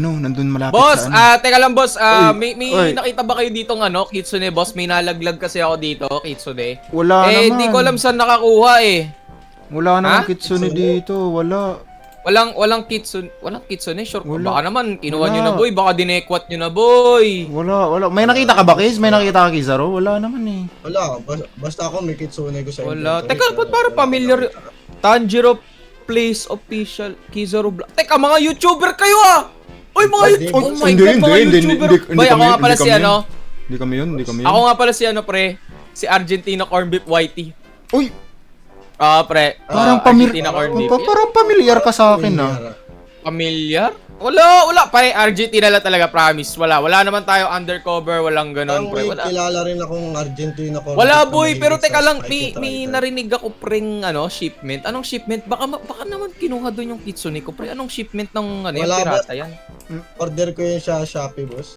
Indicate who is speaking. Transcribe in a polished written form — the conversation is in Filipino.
Speaker 1: Ano, nandun malapit
Speaker 2: Boss,
Speaker 1: sa ano.
Speaker 2: teka lang boss,
Speaker 1: Uy,
Speaker 2: may
Speaker 1: uy.
Speaker 2: nakita ba kayo dito ng ano, Kitsune boss? May nalaglag kasi ako dito, Kitsune.
Speaker 1: Wala
Speaker 2: Di
Speaker 1: naman.
Speaker 2: ko alam saan nakakuha eh.
Speaker 1: Wala naman
Speaker 2: Ha?
Speaker 1: kitsune dito, wala.
Speaker 2: Walang Kitsune, sure ko.
Speaker 1: Wala.
Speaker 2: Baka naman, kinuha
Speaker 1: Wala.
Speaker 2: nyo na boy, baka dinekwat nyo na boy.
Speaker 1: Wala. May nakita ka ba, Kiz? May nakita ka, Kizaro? Wala naman eh.
Speaker 3: Wala, basta ako may kitsune ko sa
Speaker 2: Wala.
Speaker 3: inventory,
Speaker 2: Teka,
Speaker 3: pero
Speaker 2: ba't parang
Speaker 3: wala
Speaker 2: familiar?
Speaker 3: akong nakita.
Speaker 2: Tanjiro Place Official, Kizaru Vlog. Teka, mga YouTuber kayo ah! Uy, mga
Speaker 3: Hindi,
Speaker 2: YouTuber! Oh my
Speaker 1: hindi,
Speaker 2: God, mga
Speaker 1: hindi,
Speaker 2: YouTuber!
Speaker 1: hindi
Speaker 2: Boy, ako
Speaker 1: kami-
Speaker 2: nga pala
Speaker 1: hindi
Speaker 2: si
Speaker 1: kami
Speaker 2: ano?
Speaker 1: Hindi kami yun.
Speaker 2: Ako nga pala si ano, pre? Si Argentina Corn Beef Whitey.
Speaker 1: Uy,
Speaker 2: Pre.
Speaker 1: parang
Speaker 2: Argentina Corn Beef.
Speaker 1: parang familiar ka sa akin ah.
Speaker 2: Familiar? Wala. Pare, Argentina lang talaga, promise. Wala naman tayo undercover, walang ganon, pre.
Speaker 3: May
Speaker 2: Wala.
Speaker 3: kilala rin akong Argentina ko.
Speaker 2: Wala, boy. Pero teka lang, may narinig ako, preng, shipment. Anong shipment? Baka naman kinuha doon yung Kitsune ko, pre. Anong shipment ng,
Speaker 3: Wala ba?
Speaker 2: pirata yan?
Speaker 3: Order ko yun sa Shopee, boss.